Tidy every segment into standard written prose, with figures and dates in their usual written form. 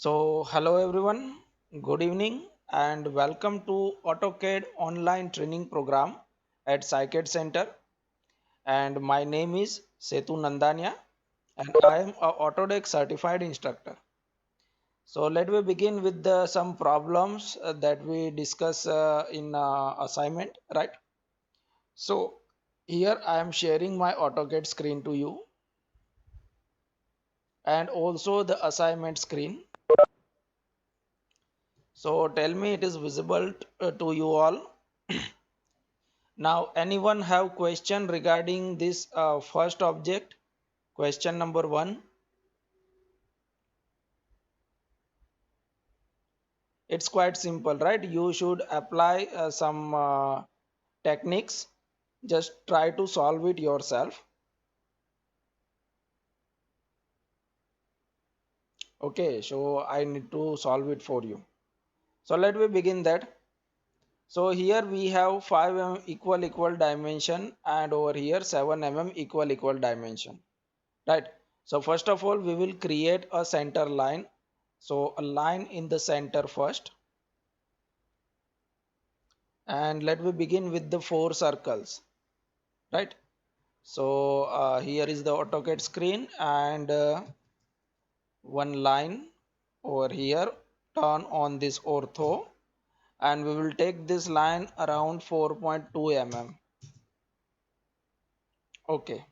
Hello everyone, good evening, and welcome to AutoCAD online training program at SciCAD Center. And my name is Setu Nandania, and I am a Autodesk certified instructor. So, let me begin with some problems that we discuss in assignment, right? So, here I am sharing my AutoCAD screen to you and also the assignment screen. So, tell me it is visible to you all. Now, anyone have question regarding this first object? Question number one. It's quite simple, right? You should apply some techniques. Just try to solve it yourself. Okay, so I need to solve it for you. So let me begin that. So here we have 5 mm equal dimension and over here 7 mm equal dimension. Right. So first of all, we will create a center line. So a line in the center first. And let me begin with the four circles, right? So here is the AutoCAD screen and one line over here, turn on this ortho, and we will take this line around 4.2 mm. Okay,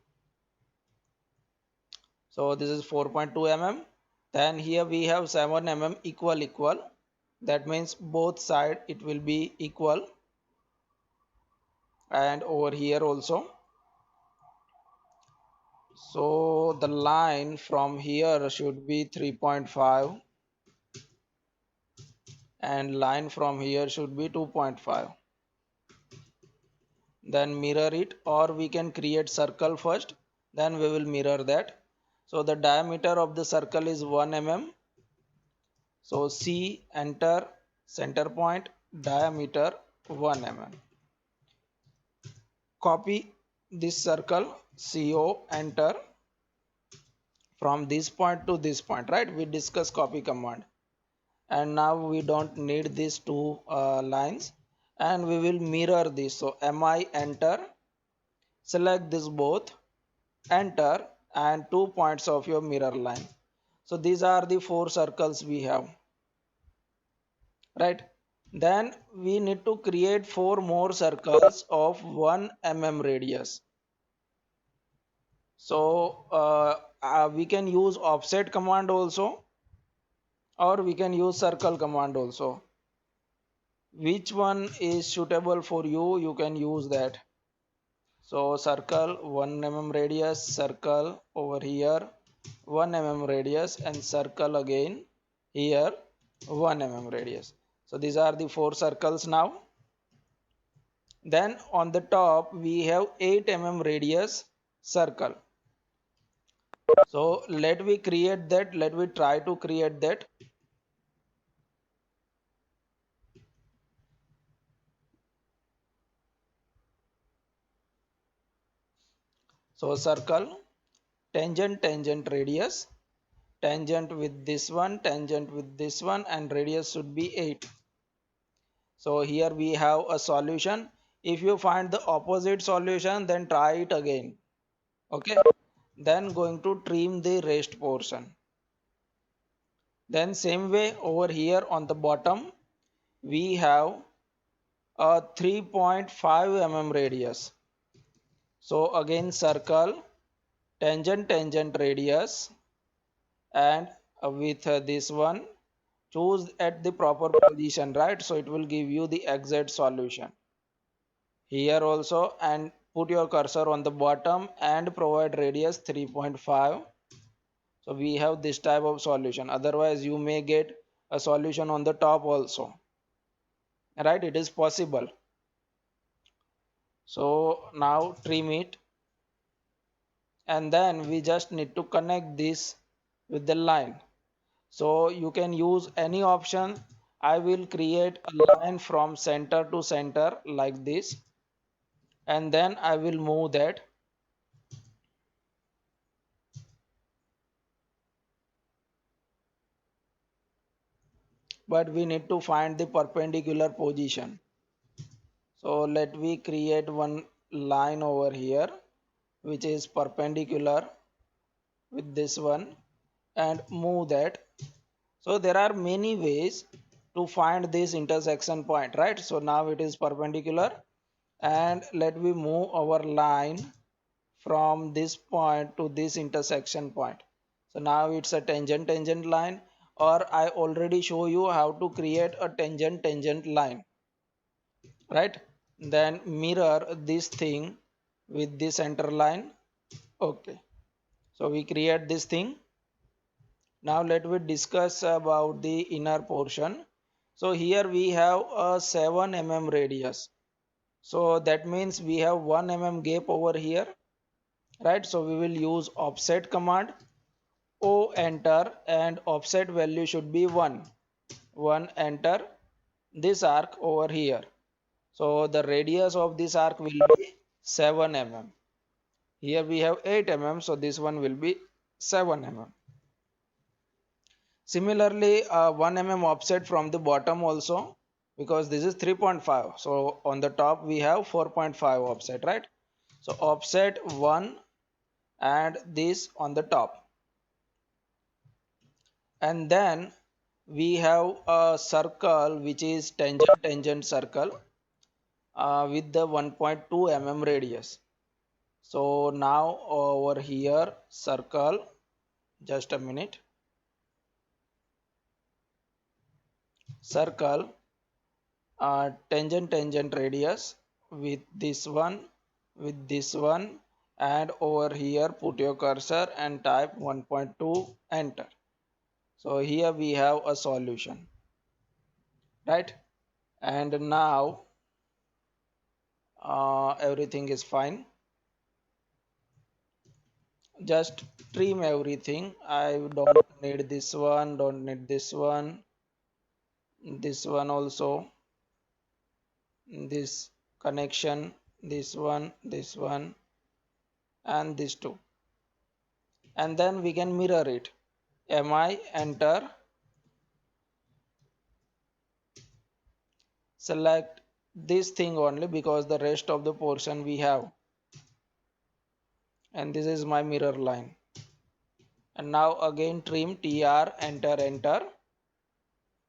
so this is 4.2 mm. Then here we have 7 mm equal. That means both side it will be equal, and over here also. So the line from here should be 3.5 and line from here should be 2.5. Then mirror it, or we can create circle first, then we will mirror that. So the diameter of the circle is 1 mm. So C, enter, center point, diameter 1 mm. Copy this circle, CO, enter, from this point to this point, right? We discuss copy command. And now we don't need these two lines, and we will mirror this. So mi, enter, select this both, enter, and 2 points of your mirror line. So these are the four circles we have, right? Then we need to create four more circles of 1 mm radius. So we can use offset command also, or we can use circle command also. Which one is suitable for you, you can use that. So circle 1 mm radius, circle over here 1 mm radius, and circle again here 1 mm radius. So these are the four circles now. Then on the top we have 8 mm radius circle. So let me create that, let me try to create that. So circle, tangent radius, tangent with this one, tangent with this one, and radius should be 8. So here we have a solution. If you find the opposite solution, then try it again. Okay, then going to trim the rest portion. Then same way over here on the bottom we have a 3.5 mm radius. So again circle, tangent radius, and with this one choose at the proper position, right? So it will give you the exact solution here also, and put your cursor on the bottom and provide radius 3.5. So we have this type of solution. Otherwise you may get a solution on the top also, right? It is possible. So now trim it, and then we just need to connect this with the line. So you can use any option. I will create a line from center to center like this, and then I will move that. but we need to find the perpendicular position. So let me create one line over here which is perpendicular with this one and move that. So there are many ways to find this intersection point, right? So now it is perpendicular, and let me move our line from this point to this intersection point. So now it's a tangent line, or I already show you how to create a tangent line, right? Then mirror this thing with the center line. Okay, so we create this thing. Now let me discuss about the inner portion. So here we have a 7 mm radius. So that means we have 1 mm gap over here, right? So we will use offset command. O enter, and offset value should be 1. 1 enter this arc over here. So the radius of this arc will be 7 mm. Here we have 8 mm, so this one will be 7 mm. Similarly, 1 mm offset from the bottom also, because this is 3.5. So on the top we have 4.5 offset, right? So offset 1 and this on the top. And then we have a circle which is tangent circle with the 1.2 mm radius. So now over here circle, just a minute, circle tangent radius with this one, and over here put your cursor and type 1.2, enter. So here we have a solution, right? And now everything is fine. Just trim everything. I don't need this one, don't need this one, this one also, this connection, this one, and this two. And then we can mirror it. Mi, enter, select this thing only because the rest of the portion we have, and this is my mirror line. And now again trim, tr, enter,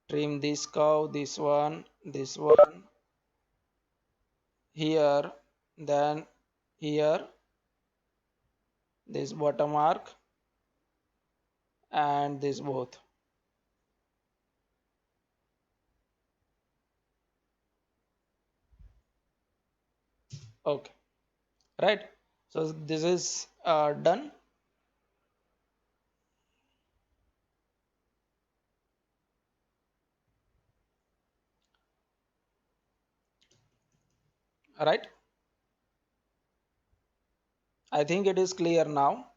trim this curve, this one, here, then here, this bottom arc, and this both. Okay, right? So this is done, right? I think it is clear now.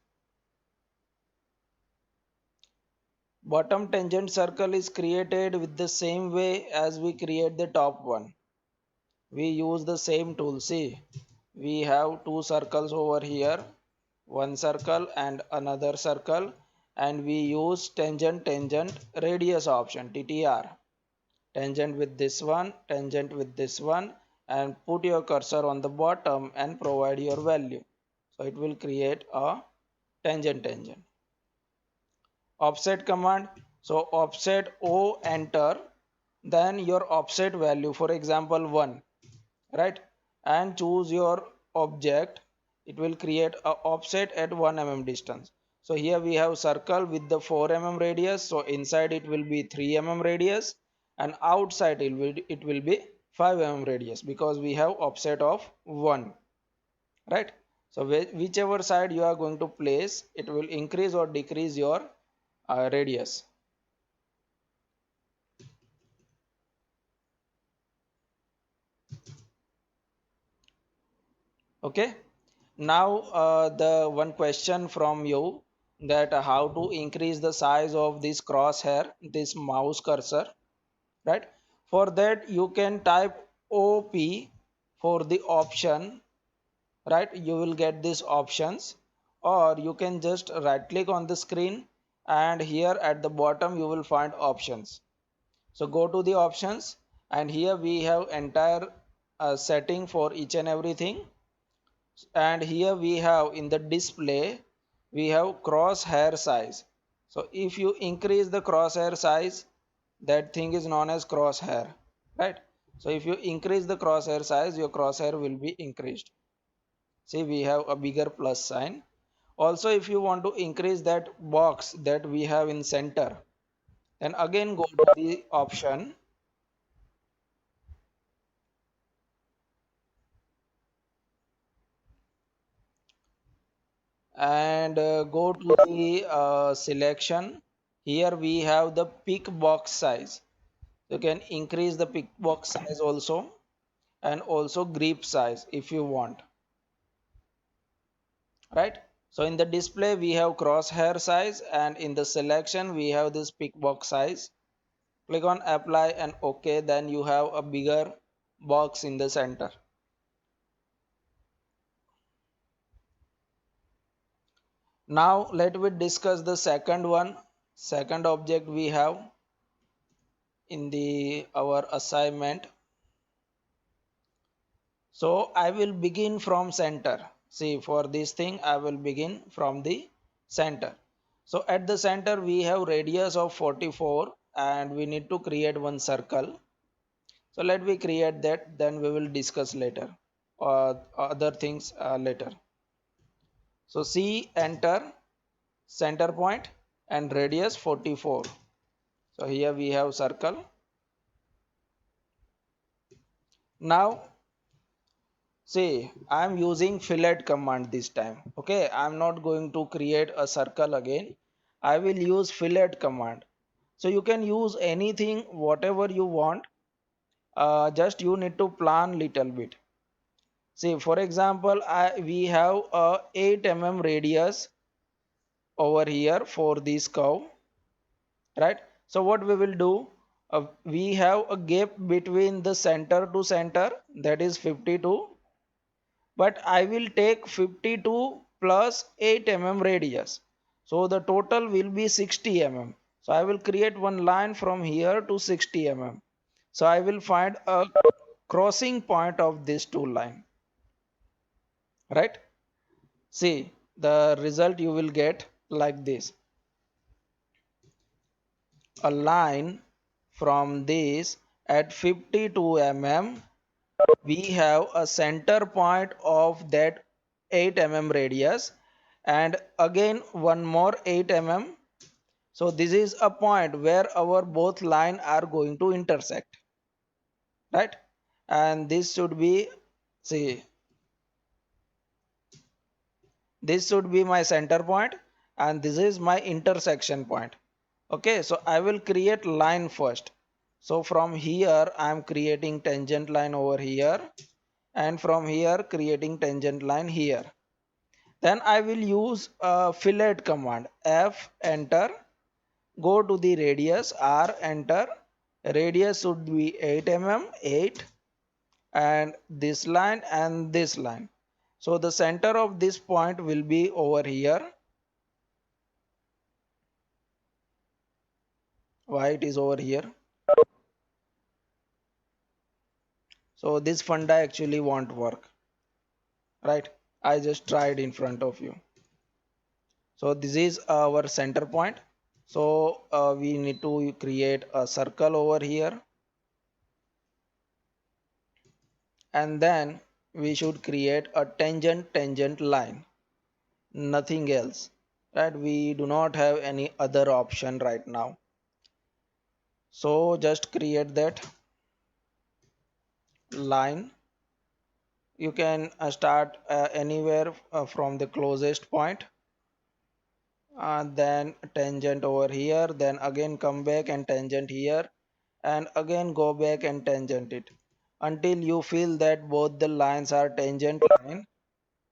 Bottom tangent circle is created with the same way as we create the top one. We use the same tool. See, we have two circles over here, one circle and another circle, and we use tangent radius option, TTR. Tangent with this one, tangent with this one, and put your cursor on the bottom and provide your value. So it will create a tangent. Offset command. So offset O, enter, then your offset value, for example 1, right? And choose your object. It will create a offset at 1 mm distance. So here we have circle with the 4 mm radius, so inside it will be 3 mm radius, and outside it will be 5 mm radius, because we have offset of 1, right? So whichever side you are going to place, it will increase or decrease your radius. Okay, now the one question from you, that how to increase the size of this crosshair, this mouse cursor, right? For that you can type OP for the option, right? You will get these options, or you can just right click on the screen, and here at the bottom you will find options. So go to the options, and here we have entire setting for each and everything. And here we have in the display, we have crosshair size. So if you increase the crosshair size, that thing is known as crosshair, right? So if you increase the crosshair size, your crosshair will be increased. See, we have a bigger plus sign. Also, if you want to increase that box that we have in center, then again go to the option, and go to the selection. Here we have the pick box size. You can increase the pick box size also, and also grip size if you want, right? So in the display we have crosshair size, and in the selection we have this pick box size. Click on apply and OK, then you have a bigger box in the center. Now let me discuss the second one, second object we have in the our assignment. So I will begin from center. See, for this thing I will begin from the center. So at the center we have radius of 44, and we need to create one circle. So let me create that, then we will discuss later other things later. So C, enter, center point, and radius 44. So here we have circle. Now see, I am using fillet command this time. Okay, I am not going to create a circle again. I will use fillet command. So you can use anything, whatever you want. Just you need to plan little bit. See, for example, we have a 8 mm radius over here for this curve, right? So what we will do, we have a gap between the center to center, that is 52, but I will take 52 plus 8 mm radius. So the total will be 60 mm. So I will create one line from here to 60 mm. So I will find a crossing point of these two line, right? See, the result you will get like this. A line from this at 52 mm, we have a center point of that 8 mm radius, and again one more 8 mm. So this is a point where our both line are going to intersect, right? And this should be, see, this should be my center point, and this is my intersection point. Okay, so I will create line first. So from here I am creating tangent line over here, and from here creating tangent line here. Then I will use a fillet command. F, enter, go to the radius, R, enter. Radius should be 8 mm, 8, and this line and this line. So the center of this point will be over here. Why it is over here? So this funda actually won't work, right? I just tried in front of you. So this is our center point. So we need to create a circle over here, and then we should create a tangent line, nothing else, right? We do not have any other option right now. So just create that line. You can start anywhere from the closest point, then tangent over here, then again come back and tangent here, and again go back and tangent it until you feel that both the lines are tangent line.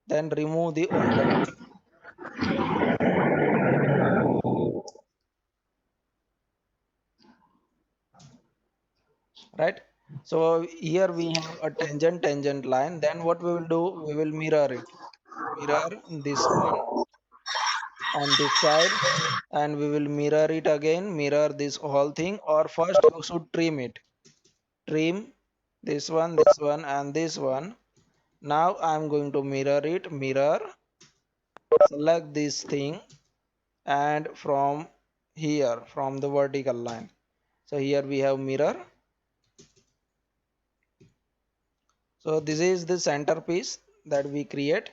Then remove the overlap, right? So here we have a tangent line. Then what we will do, we will mirror it, mirror this one, on this side, and we will mirror it again, mirror this whole thing, or first you should trim it. Trim this one and this one. Now I'm going to mirror it, mirror, select this thing, and from here, from the vertical line. So here we have mirror. So this is the centerpiece that we create.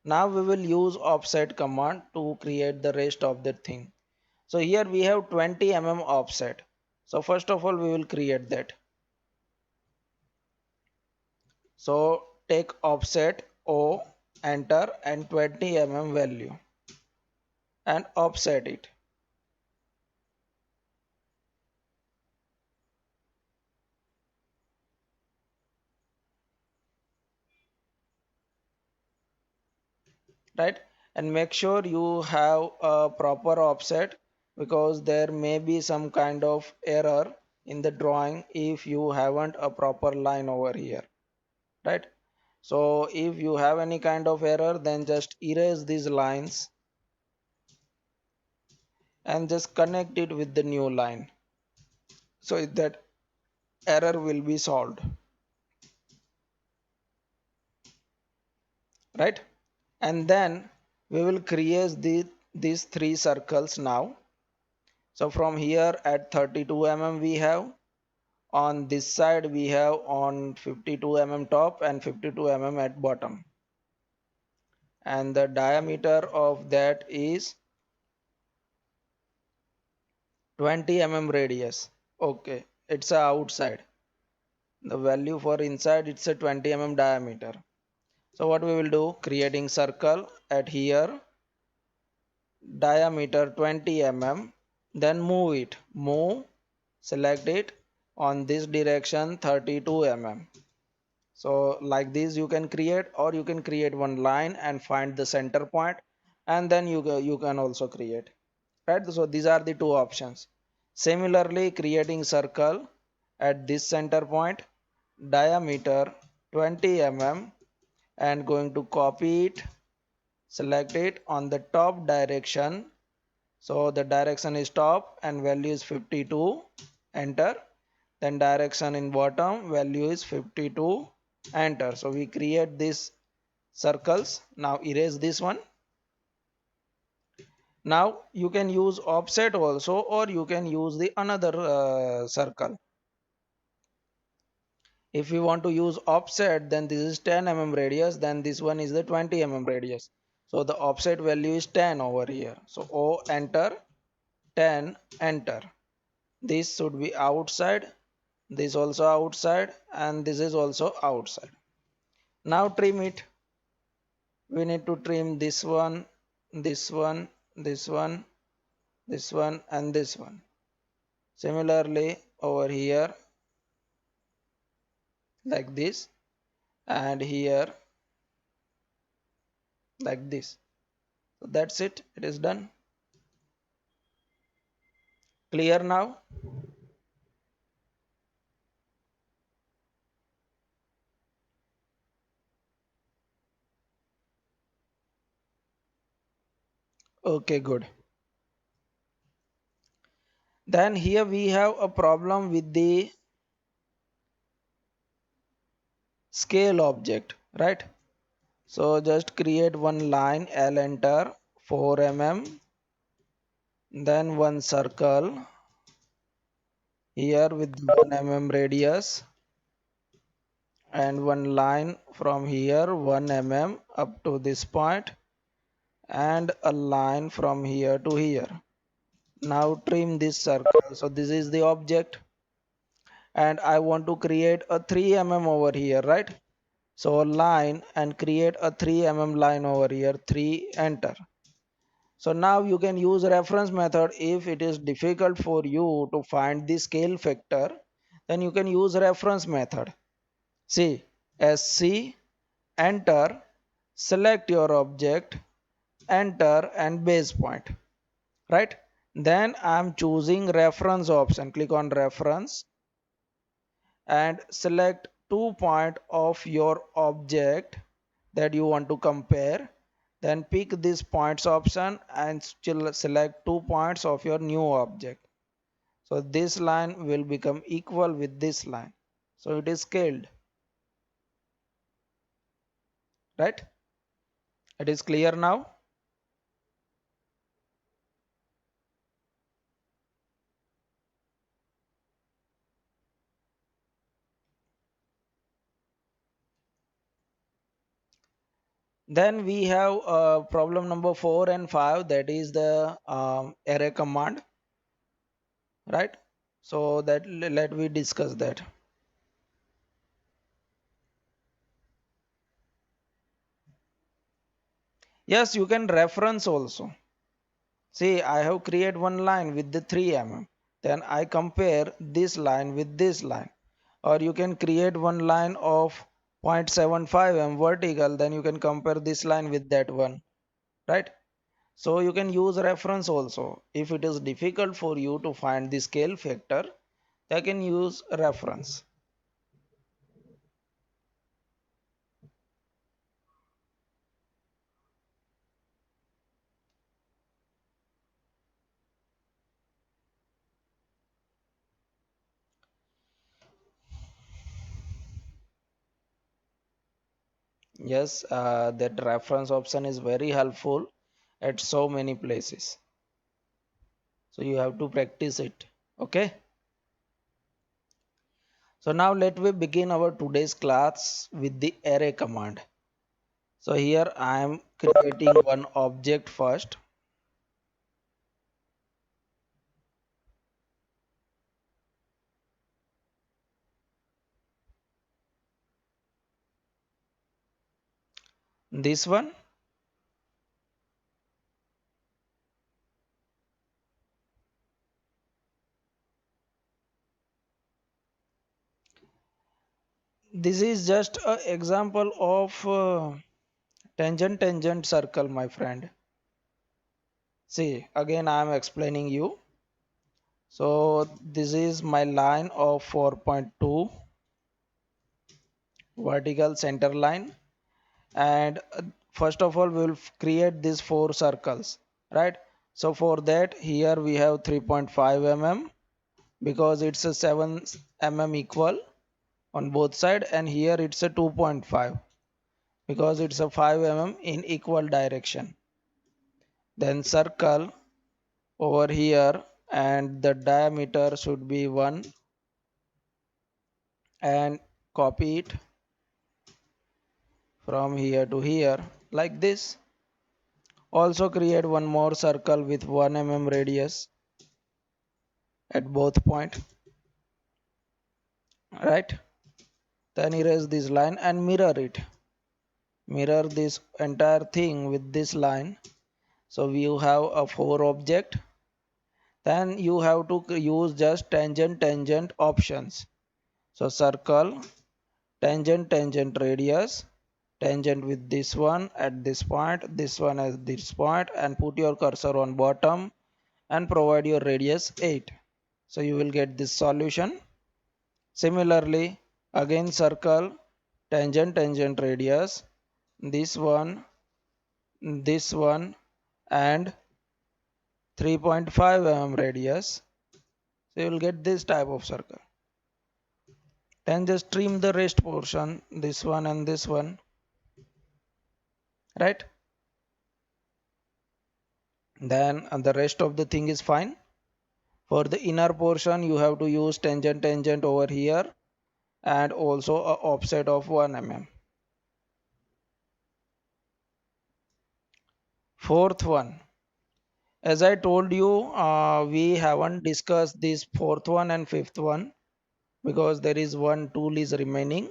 Now we will use offset command to create the rest of the thing. So here we have 20 mm offset. So first of all we will create that. So take offset O, enter, and 20 mm value and offset it. Right, and make sure you have a proper offset, because there may be some kind of error in the drawing if you haven't a proper line over here, right? So if you have any kind of error, then just erase these lines and just connect it with the new line, so that error will be solved, right? And then we will create these three circles now. So from here at 32 mm we have, on this side we have on 52 mm top and 52 mm at bottom, and the diameter of that is 20 mm radius. Okay, it's a outside. The value for inside, it's a 20 mm diameter. So what we will do, creating circle at here, diameter 20 mm, then move it, move, select it on this direction 32 mm. So like this you can create, or you can create one line and find the center point, and then you can also create, right? So these are the two options. Similarly, creating circle at this center point, diameter 20 mm, and going to copy it, select it on the top direction. So the direction is top and value is 52, enter. Then direction in bottom, value is 52, enter. So we create these circles. Now erase this one. Now you can use offset also, or you can use the another circle. If you want to use offset, then this is 10 mm radius, then this one is the 20 mm radius. So the offset value is 10 over here. So O, enter, 10, enter. This should be outside, this also outside, and this is also outside. Now trim it. We need to trim this one, this one, this one, this one, and this one. Similarly over here, like this, and here like this. So that's it, it is done. Clear now? Okay, good. Then here we have a problem with the scale object, right? So just create one line, L, enter, 4 mm, then one circle here with 1 mm radius, and one line from here 1 mm up to this point, and a line from here to here. Now trim this circle. So this is the object, and I want to create a 3 mm over here, right? So line and create a 3 mm line over here, 3, enter. So now you can use reference method. If it is difficult for you to find the scale factor, then you can use reference method. See, SC, enter, select your object, enter, and base point, right? Then I'm choosing reference option. Click on reference and select 2 point of your object that you want to compare, Then pick this points option and still select 2 points of your new object. So this line will become equal with this line. So it is scaled, right? It is clear now. Then we have problem number 4 and 5, that is the array command, right? So that let we discuss that. Yes, you can reference also. See, I have created one line with the 3 mm. Then I compare this line with this line. Or you can create one line of 0.75 m vertical. Then you can compare this line with that one, right? So you can use reference also. If it is difficult for you to find the scale factor, they can use reference. Yes, that reference option is very helpful at so many places. So you have to practice it. Okay. So now let we begin our today's class with the array command. So here I am creating one object first. This one. This is just an example of tangent tangent circle, my friend. See, again I am explaining you. So this is my line of 4.2 vertical center line, and first of all we will create these four circles, right? So for that here we have 3.5 mm because it's a 7 mm equal on both side, and here it's a 2.5 because it's a 5 mm in equal direction. Then circle over here, and the diameter should be 1, and copy it from here to here like this. Also create one more circle with 1 mm radius at both point, right? Then erase this line and mirror it. Mirror this entire thing with this line. So you have a 4 object. Then you have to use just tangent tangent options. So circle, tangent tangent radius, tangent with this one at this one at this point, and put your cursor on bottom and provide your radius 8. So you will get this solution. Similarly, again circle, tangent tangent radius, this one, and 3.5 mm radius. So you will get this type of circle. Then just trim the rest portion, this one and this one, right? Then the rest of the thing is fine. For the inner portion you have to use tangent tangent over here, and also a offset of 1 mm. Fourth one, as I told you, we haven't discussed this fourth one and fifth one because there is one tool is remaining.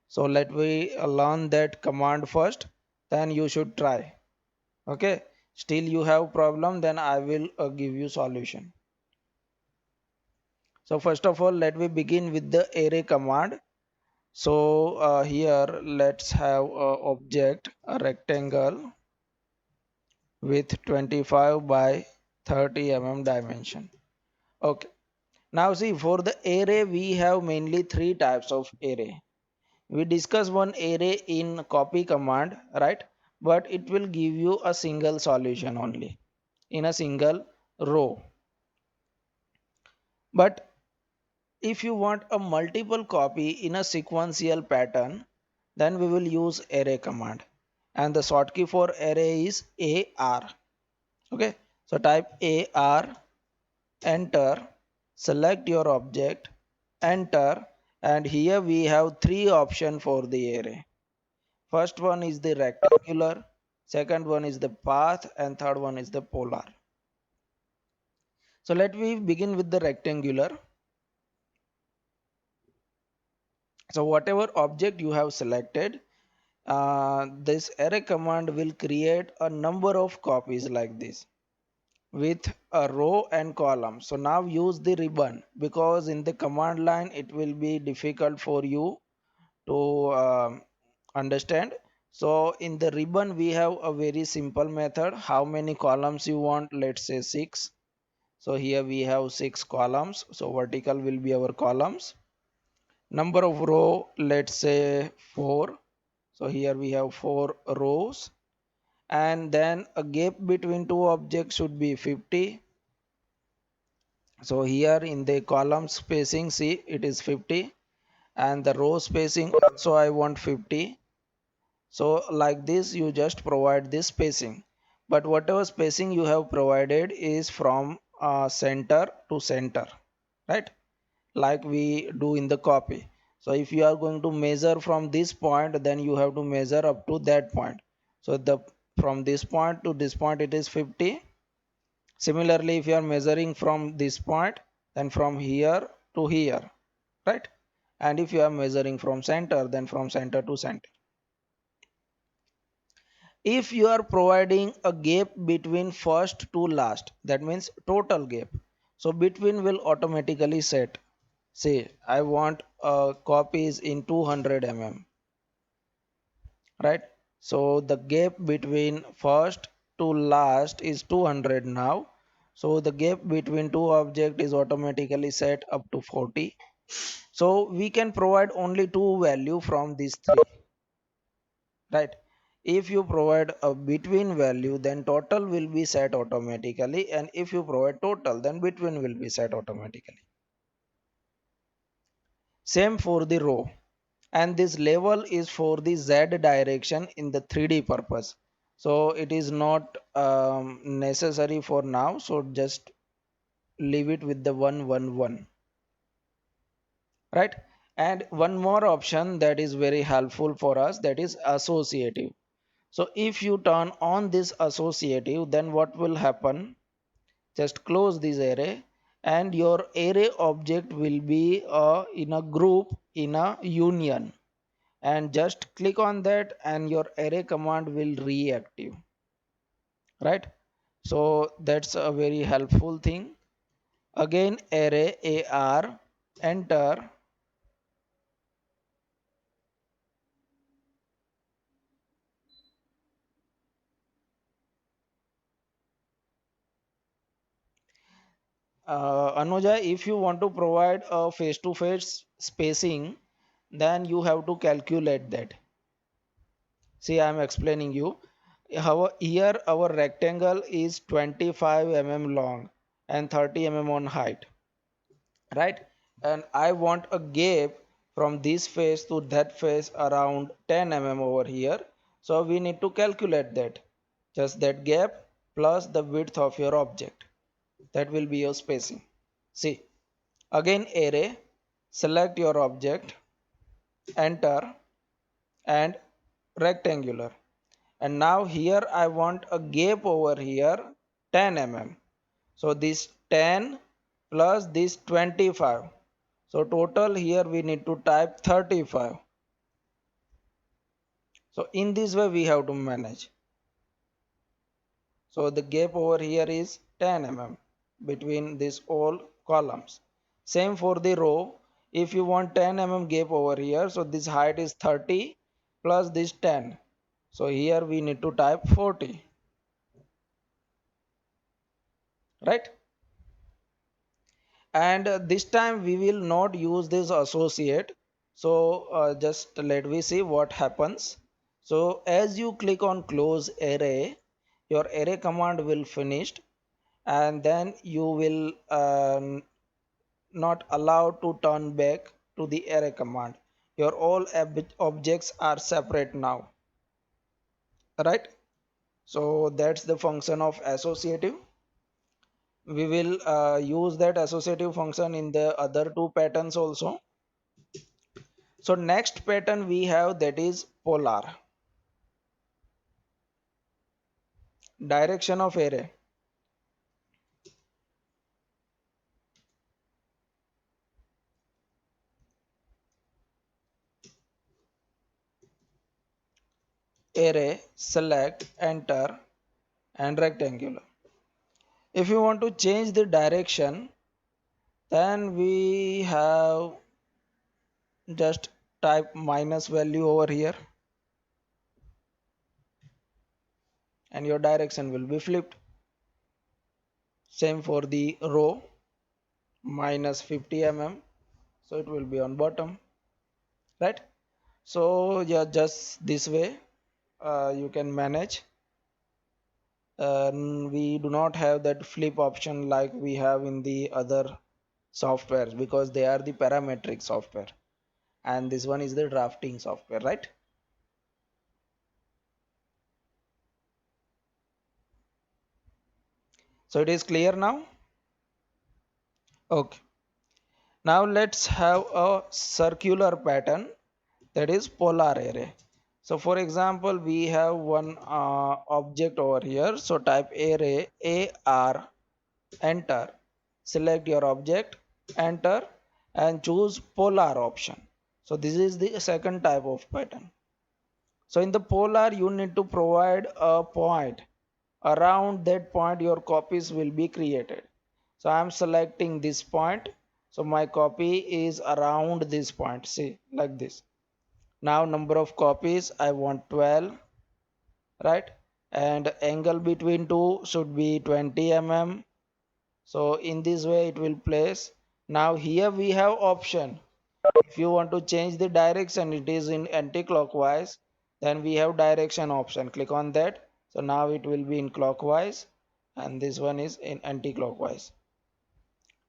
So let we learn that command first, then you should try. Okay, still you have problem, then I will give you solution. So first of all, let me begin with the array command. So here let's have a object, a rectangle with 25 by 30 mm dimension. Okay, now see, for the array we have mainly three types of array. We discuss one array in copy command, right? but it will give you a single solution only in a single row. But if you want a multiple copy in a sequential pattern, then we will use array command, and the shortcut for array is AR. Okay, so type AR, enter, select your object, enter, and here we have three options for the array. First one is the rectangular, second one is the path, and third one is the polar. So let me begin with the rectangular. So whatever object you have selected, this array command will create a number of copies like this with a row and column. So now use the ribbon, because in the command line it will be difficult for you to understand. So in the ribbon we have a very simple method. How many columns you want? Let's say 6. So here we have 6 columns, so vertical will be our columns. Number of row, let's say 4. So here we have 4 rows, and then a gap between two objects should be 50. So here in the column spacing, see, it is 50, and the row spacing also I want 50. So like this you just provide this spacing, but whatever spacing you have provided is from center to center, right, like we do in the copy. So if you are going to measure from this point, then you have to measure up to that point. So the from this point to this point it is 50. Similarly, if you are measuring from this point, then from here to here, right? And if you are measuring from center, then from center to center. If you are providing a gap between first to last, that means total gap, so between will automatically set. Say I want copies in 200 mm, right? So the gap between first to last is 200 now. So the gap between two objects is automatically set up to 40. So we can provide only two value from these three, right? If you provide a between value, then total will be set automatically, and if you provide total, then between will be set automatically. Same for the row, and this level is for the z direction in the 3D purpose. So it is not necessary for now, so just leave it with the 111, right? And one more option that is very helpful for us, that is associative. So if you turn on this associative, then what will happen? Just close this array, and your array object will be in a group, in a union, and just click on that and your array command will reactive, right? So that's a very helpful thing. Again, array AR, enter. Anuja, if you want to provide a face to face spacing, then you have to calculate that. See, I am explaining you. Here our rectangle is 25 mm long and 30 mm on height, right? And I want a gap from this face to that face around 10 mm over here. So we need to calculate that. Just that gap plus the width of your object. That will be your spacing. See, again array, select your object, enter, and rectangular. And now here I want a gap over here 10 mm. So this 10 plus this 25. So total here we need to type 35. So in this way we have to manage. So the gap over here is 10 mm between these all columns. Same for the row. If you want 10 mm gap over here, so this height is 30 plus this 10. So here we need to type 40, right? And this time we will not use this associate. So just let me see what happens. So as you click on close array, your array command will finished, and then you will not allowed to turn back to the array command. Your all objects are separate now, right? So that's the function of associative. We will use that associative function in the other two patterns also. So next pattern we have, that is polar. Direction of array. Array, select, enter, and rectangular. If you want to change the direction, then we have just type minus value over here, and your direction will be flipped. Same for the row, minus 50 mm, so it will be on bottom, right? So yeah, just this way you can manage. We do not have that flip option like we have in the other softwares, because they are the parametric software, and this one is the drafting software, right? So it is clear now. Okay, now let's have a circular pattern, that is polar array. So for example, we have one object over here, so type array, AR, enter, select your object, enter, and choose polar option. So this is the second type of pattern. So in the polar, you need to provide a point. Around that point your copies will be created. So I am selecting this point, so my copy is around this point, see, like this. Now number of copies I want 12, right? And angle between two should be 20 mm. So in this way it will place. Now here we have option. If you want to change the direction, it is in anti-clockwise, then we have direction option. Click on that. So now it will be in clockwise, and this one is in anti-clockwise.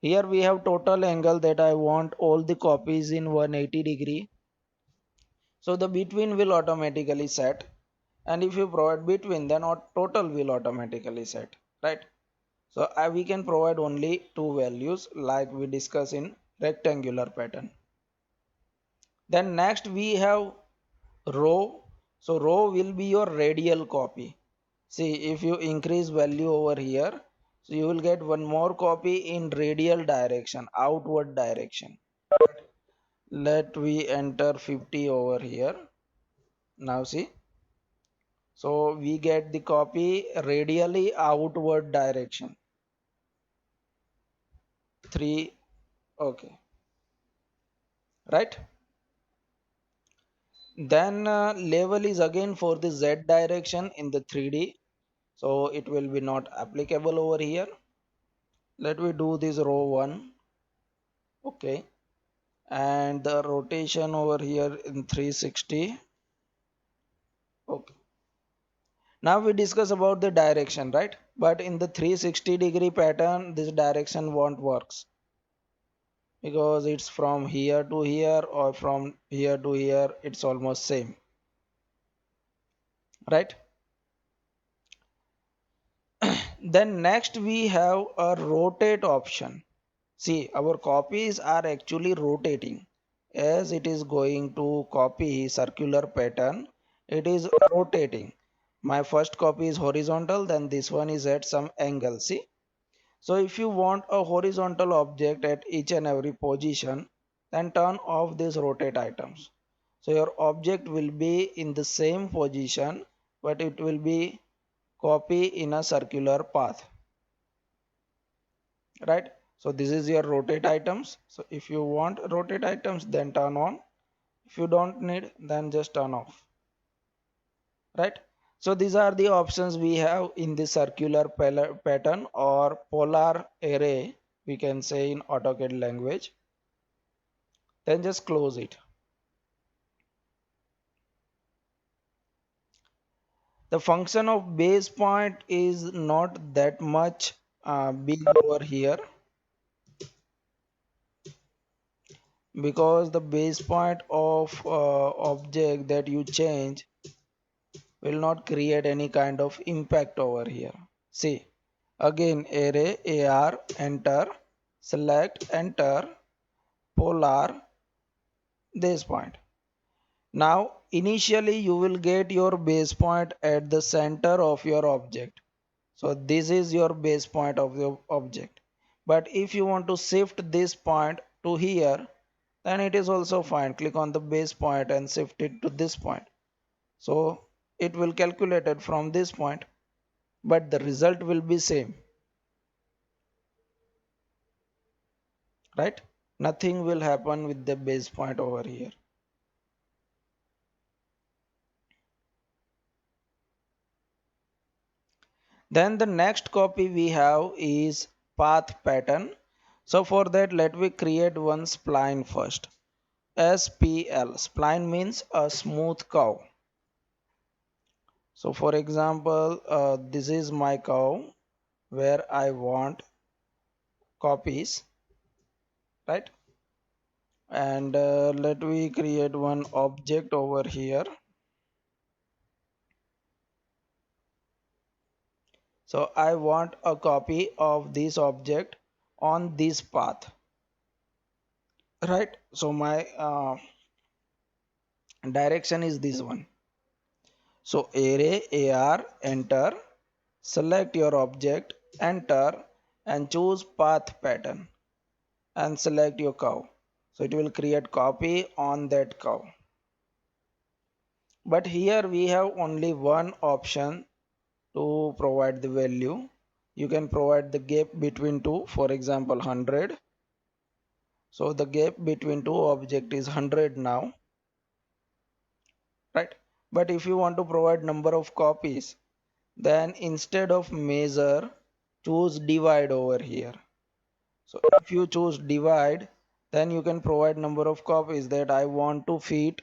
Here we have total angle, that I want all the copies in 180 degree. So the between will automatically set, and if you provide between, then total will automatically set, right? So we can provide only two values like we discuss in rectangular pattern. Then next we have row. So row will be your radial copy. See, if you increase value over here, so you will get one more copy in radial direction, outward direction. Let we enter 50 over here. Now see, so we get the copy radially outward direction. 3, okay, right? Then level is again for the z direction in the 3D, so it will be not applicable over here. Let me do this row 1, okay, and the rotation over here in 360. Okay, now we discuss about the direction, right? But in the 360-degree pattern, this direction won't works, because it's from here to here or from here to here, it's almost same, right? Then next we have a rotate option. See, our copies are actually rotating. As it is going to copy circular pattern, it is rotating. My first copy is horizontal, then this one is at some angle. See, so if you want a horizontal object at each and every position, then turn off these rotate items. So your object will be in the same position, but it will be copy in a circular path, right? So this is your rotate items. So if you want rotate items, then turn on. If you don't need, then just turn off, right? So these are the options we have in the circular pattern or polar array, we can say in AutoCAD language. Then just close it. The function of base point is not that much big over here, because the base point of object that you change will not create any kind of impact over here. See, again array AR, enter, select, enter, polar, this point. Now initially you will get your base point at the center of your object. So this is your base point of your object. But if you want to shift this point to here, then it is also fine. Click on the base point and shift it to this point. So it will calculate it from this point, but the result will be same, right? Nothing will happen with the base point over here. Then the next copy we have is path pattern. So for that, let me create one spline first. SPL, spline means a smooth curve. So for example, this is my curve where I want copies, right? And let me create one object over here. So I want a copy of this object on this path, right? So my direction is this one. So array AR, enter, select your object, enter, and choose path pattern and select your curve. So it will create copy on that curve. But here we have only one option to provide the value. You can provide the gap between two, for example 100. So the gap between two object is 100 now, right? But if you want to provide number of copies, then instead of measure, choose divide over here. So if you choose divide, then you can provide number of copies that I want to fit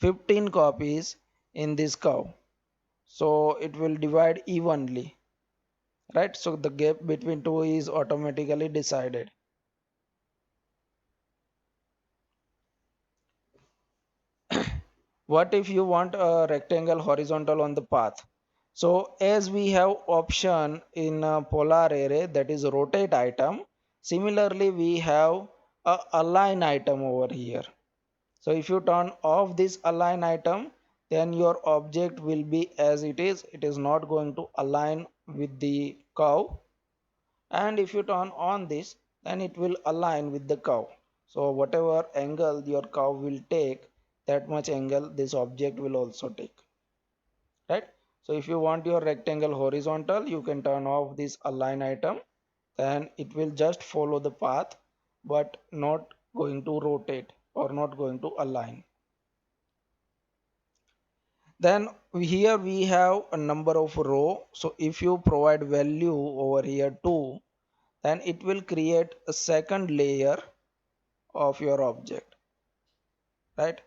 15 copies in this curve. So it will divide evenly, right? So the gap between two is automatically decided. What if you want a rectangle horizontal on the path? So as we have option in polar array, that is rotate item, similarly we have a align item over here. So if you turn off this align item, then your object will be as it is. It is not going to align with the curve. And if you turn on this, then it will align with the curve. So whatever angle your curve will take, that much angle this object will also take, right? So if you want your rectangle horizontal, you can turn off this align item, then it will just follow the path but not going to rotate or not going to align. Then here we have a number of row. So if you provide value over here 2, then it will create a second layer of your object, right?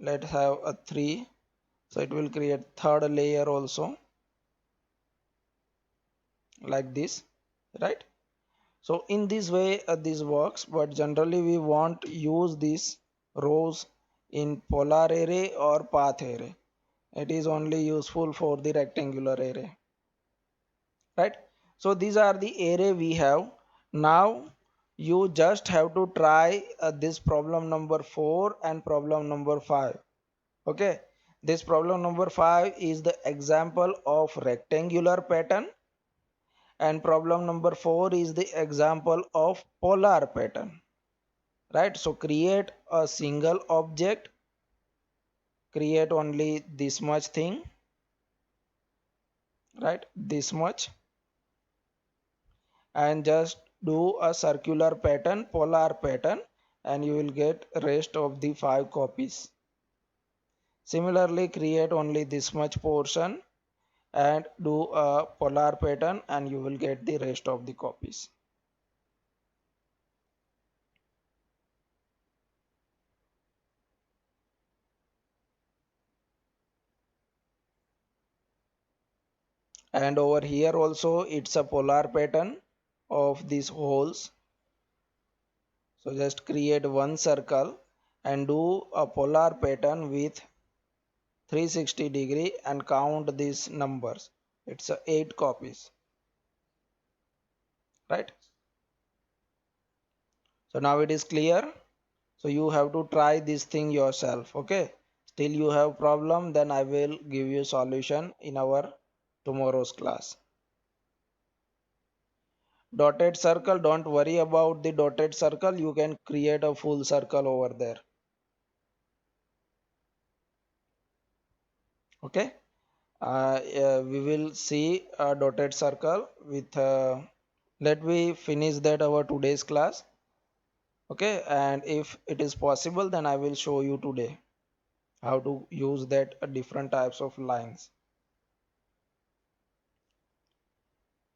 Let's have a 3. So it will create third layer also, like this, right? So in this way this works, but generally we won't use these rows in polar array or path array. It is only useful for the rectangular array, right? So these are the array we have. Now you just have to try this problem number 4 and problem number 5. Okay, this problem number 5 is the example of rectangular pattern, and problem number 4 is the example of polar pattern, right? So create a single object, create only this much thing, right? This much, and just do a circular pattern, polar pattern, and you will get rest of the 5 copies. Similarly create only this much portion and do a polar pattern, and you will get the rest of the copies. and over here also it's a polar pattern of these holes. So just create one circle and do a polar pattern with 360 degree and count these numbers. It's 8 copies, right? So now it is clear. So you have to try this thing yourself. Okay, still you have problem, then I will give you solution in our tomorrow's class. Dotted circle, don't worry about the dotted circle, you can create a full circle over there. Okay, we will see a dotted circle with let me finish that our today's class. Okay, and if it is possible, then I will show you today how to use that different types of lines.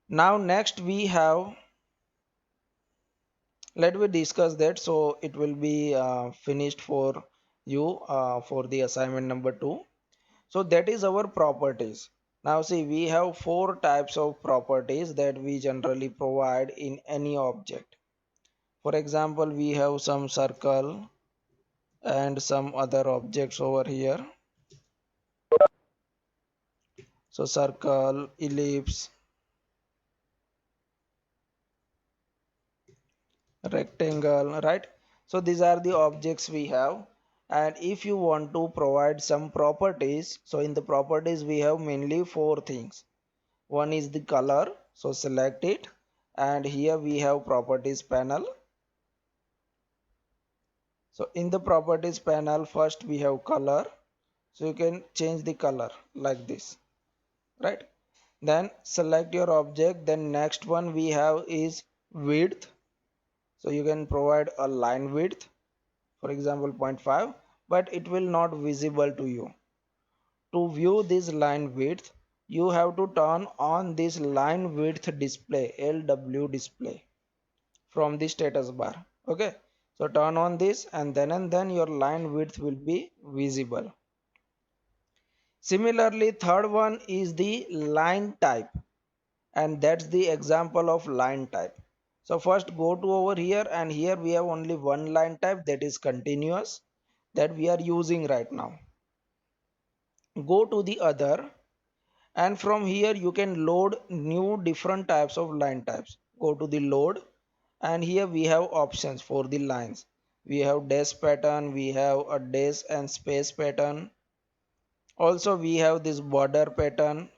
Now next we have, let me discuss that, so it will be finished for you for the assignment number 2. So that is our properties. Now see, we have 4 types of properties that we generally provide in any object. For example, we have some circle and some other objects over here. So circle, ellipse, rectangle, right? So these are the objects we have. And if you want to provide some properties, so in the properties we have mainly 4 things. One is the color, so select it, and here we have properties panel. So in the properties panel, first we have color, so you can change the color like this, right? Then select your object. Then next one we have is width, so you can provide a line width, for example 0.5, but it will not visible to you. To view this line width, you have to turn on this line width display, LW display, from the status bar. Okay, so turn on this, and then your line width will be visible. Similarly, third one is the line type, and that's the example of line type. So first go to over here, and here we have only one line type, that is continuous, that we are using right now. Go to the other, and from here you can load new different types of line types. Go to the load, and here we have options for the lines. We have dash pattern, we have a dash and space pattern, also we have this border pattern,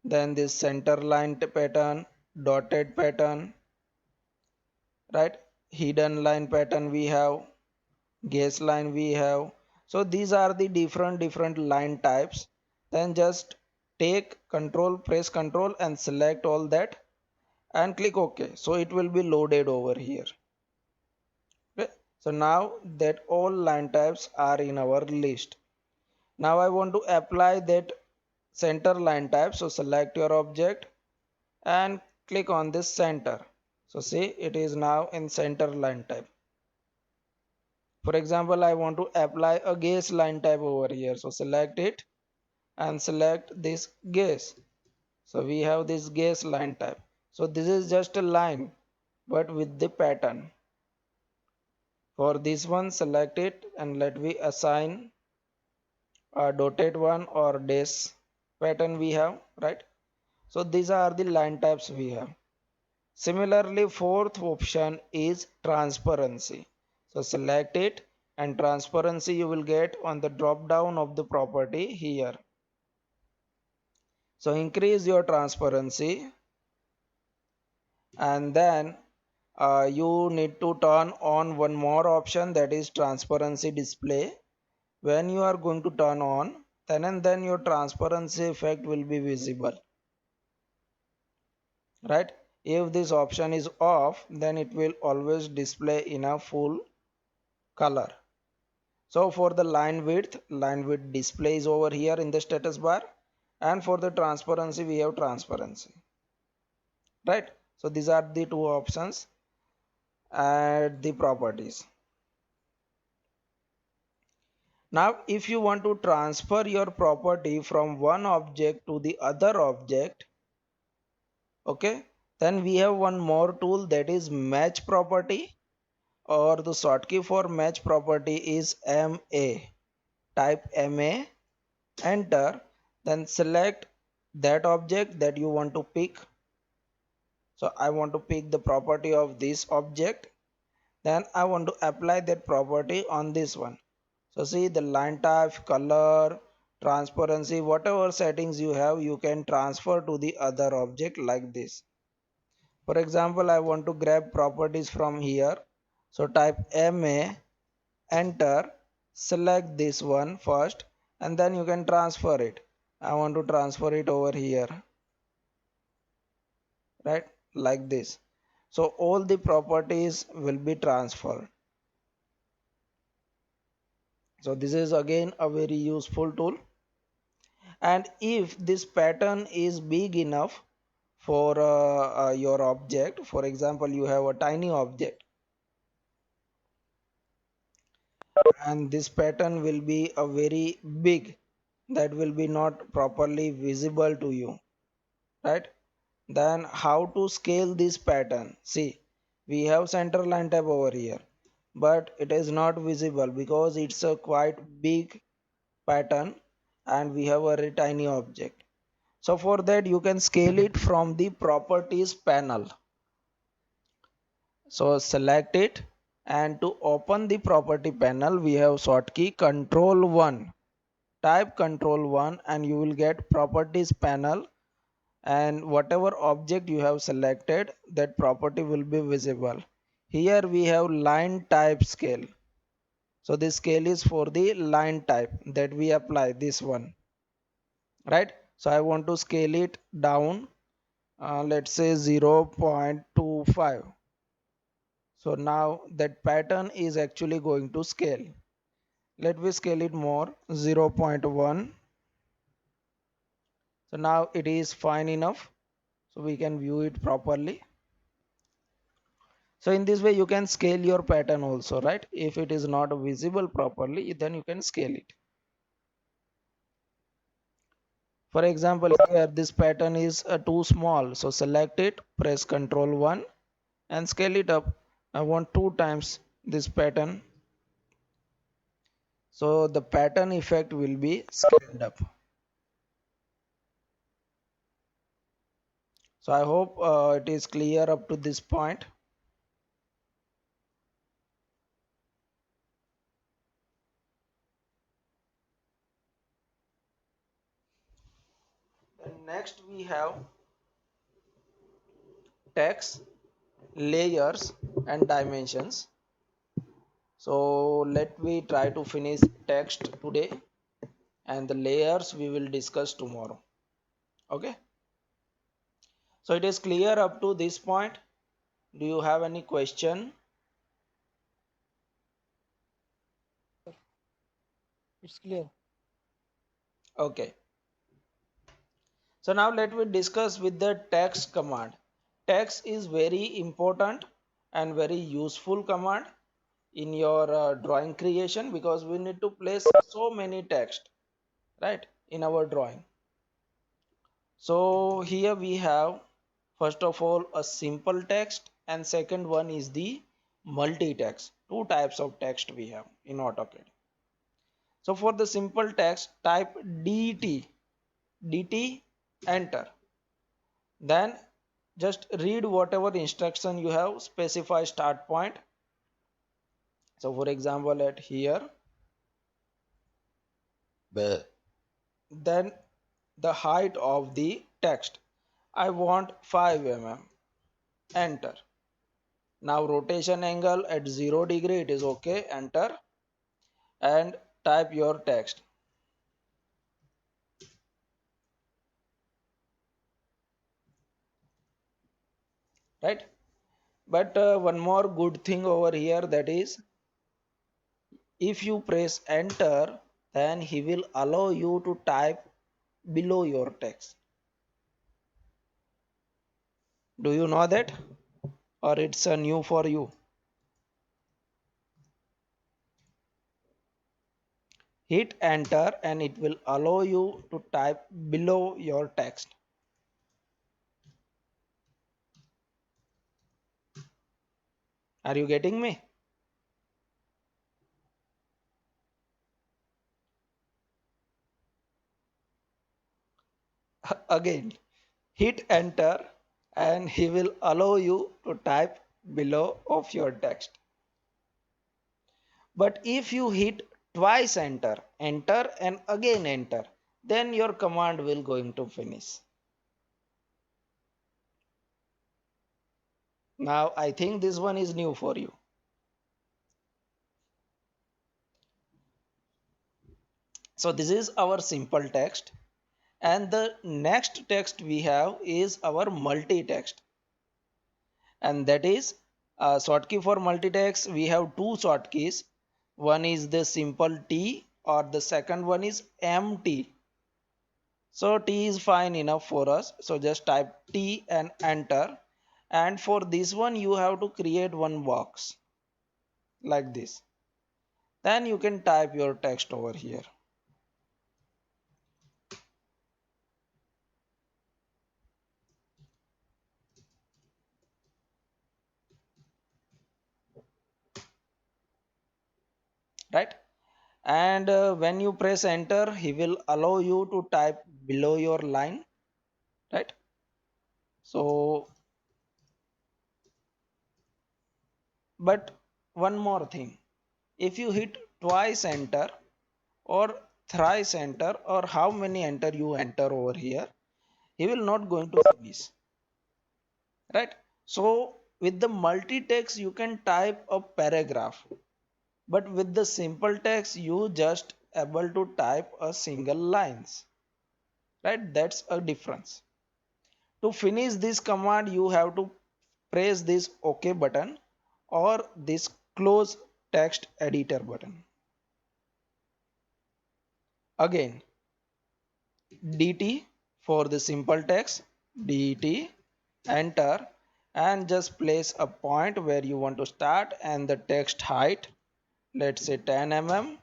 then this center line pattern, dotted pattern, right? Hidden line pattern we have, gaze line we have. So these are the different line types. Then just take control, press control and select all that and click OK. So it will be loaded over here. Okay, so now that all line types are in our list. Now I want to apply that center line type, so select your object and click on this center. So see, it is now in center line type. For example, I want to apply a gaze line type over here, so select it and select this gaze. So we have this gaze line type. So this is just a line but with the pattern. For this one, select it and let me assign a dotted one or dash pattern we have, right? So these are the line types we have. Similarly, fourth option is transparency. So select it, and transparency you will get on the drop down of the property here. So increase your transparency, and then you need to turn on one more option, that is transparency display. When you are going to turn on, then and then your transparency effect will be visible, right? If this option is off, then it will always display in a full color. So for the line width display is over here in the status bar, and for the transparency we have transparency, right? So these are the two options and the properties. Now if you want to transfer your property from one object to the other object, Okay, then we have one more tool, that is match property, or the shortcut for match property is MA. Type MA, enter, then select that object that you want to pick. So I want to pick the property of this object, then I want to apply that property on this one. So see, the line type, color, transparency, whatever settings you have, you can transfer to the other object like this. For example, I want to grab properties from here. So type MA, enter, select this one first, and then you can transfer it. I want to transfer it over here, right? Like this. So all the properties will be transferred. So this is again a very useful tool. And if this pattern is big enough for your object, for example, you have a tiny object and this pattern will be a very big, that will be not properly visible to you, right? Then how to scale this pattern? See, we have center line tab over here, but it is not visible because it's a quite big pattern and we have a very tiny object. So for that you can scale it from the properties panel. So select it, and to open the property panel we have shortcut control 1. Type control 1 and you will get properties panel, and whatever object you have selected, that property will be visible. Here we have line type scale. So this scale is for the line type that we apply, this one, right? So I want to scale it down, let's say 0.25. So now that pattern is actually going to scale. Let me scale it more, 0.1. So now it is fine enough, so we can view it properly. So in this way you can scale your pattern also, right? If it is not visible properly, then you can scale it. For example, here this pattern is too small, so select it, press Ctrl 1 and scale it up. I want 2 times this pattern, so the pattern effect will be scaled up. So I hope it is clear up to this point. Then next we have text, layers and dimensions. So let me try to finish text today, and the layers we will discuss tomorrow. Okay, so it is clear up to this point. Do you have any question? It's clear. Okay, so now let me discuss with the text command. Text is very important and very useful command in your drawing creation, because we need to place so many text, right, in our drawing. So here we have, first of all, a simple text, and second one is the multi-text. Two types of text we have in AutoCAD. So for the simple text, type DT, enter. Then just read whatever instruction you have, specify start point. So for example, at here, then the height of the text, I want 5 mm, enter. Now rotation angle at 0 degree, it is okay, enter, and type your text, right? But one more good thing over here, that is, if you press enter, then he will allow you to type below your text. Do you know that, or it's a new for you? Hit enter and it will allow you to type below your text. Are you getting me? Again, hit enter and he will allow you to type below of your text. But if you hit twice enter, enter and again enter, then your command will going to finish. Now I think this one is new for you. So this is our simple text, and the next text we have is our multi-text, and that is shortkey for multi-text. We have two shortkeys. One is the simple T, or the second one is MT. So T is fine enough for us. So just type T and enter. And for this one, you have to create one box like this. Then you can type your text over here. Right? And when you press enter, he will allow you to type below your line. Right? So, but one more thing. If you hit twice enter or thrice enter, or how many enter you enter over here, he will not going to finish, right? So with the multi-text you can type a paragraph, but with the simple text you just able to type a single lines, right? That's a difference. To finish this command you have to press this OK button or this close text editor button. Again, DT for the simple text, DT, enter, and just place a point where you want to start and the text height, let's say 10 mm,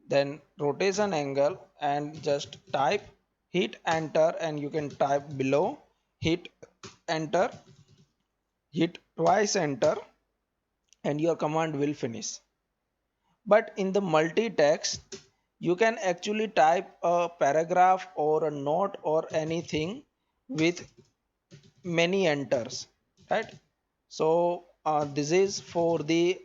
then rotation angle, and just type, hit enter, and you can type below, hit enter, hit twice enter, and your command will finish. But in the multi-text you can actually type a paragraph or a note or anything with many enters, right? So this is for the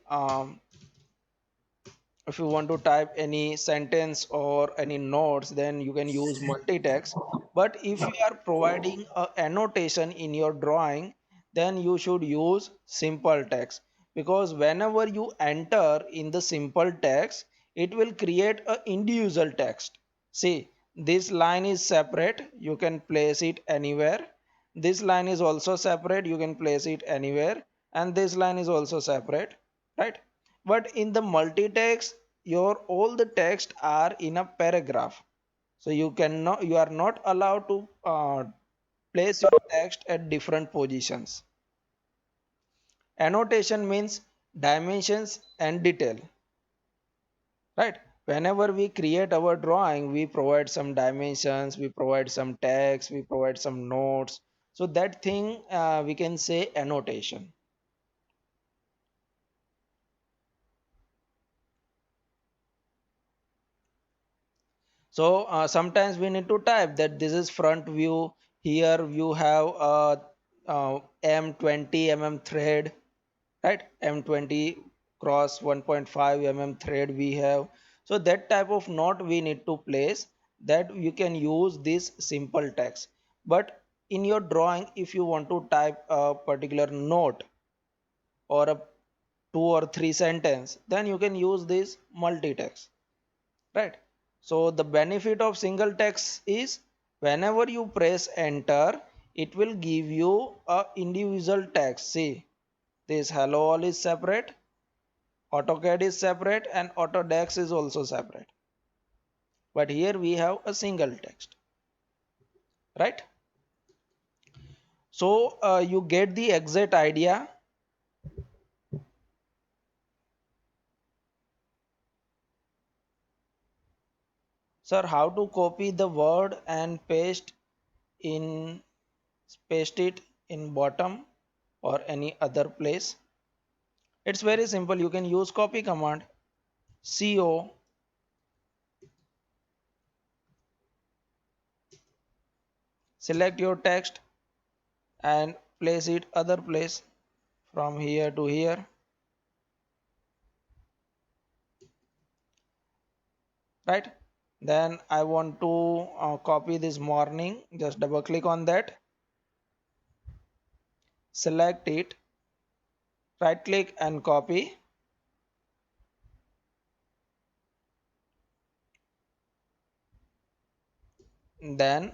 if you want to type any sentence or any notes, then you can use multi-text. But if you are providing a annotation in your drawing, then you should use simple text, because whenever you enter in the simple text it will create a individual text. See, this line is separate, you can place it anywhere. This line is also separate, you can place it anywhere, and this line is also separate, right? But in the multi-text your all the text are in a paragraph, so you are not allowed to place your text at different positions. Annotation means dimensions and detail, right? Whenever we create our drawing we provide some dimensions, we provide some text, we provide some notes, so that thing we can say annotation. So sometimes we need to type that this is front view. Here you have M20 mm thread, right? M20 cross 1.5 mm thread we have. So that type of note we need to place, that you can use this simple text. But in your drawing, if you want to type a particular note or a two or three sentence, then you can use this multi-text, right? So the benefit of single text is whenever you press enter it will give you a individual text. See, this hello all is separate, AutoCAD is separate, and Autodesk is also separate, but here we have a single text, right? So you get the exact idea. Sir, how to copy the word and in paste it in bottom or any other place? It's very simple. You can use copy command. CO, select your text and place it other place from here to here, right? Then I want to copy this morning. Just double click on that, select it, right click and copy. Then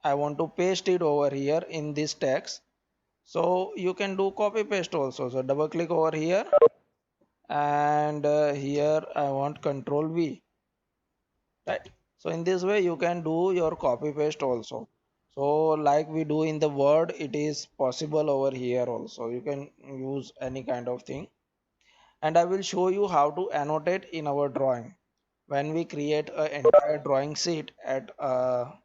I want to paste it over here in this text. So you can do copy paste also. So double click over here, and here I want control V, right? So in this way you can do your copy paste also. So like we do in the Word, it is possible over here also. You can use any kind of thing. And I will show you how to annotate in our drawing. When we create an entire drawing sheet at our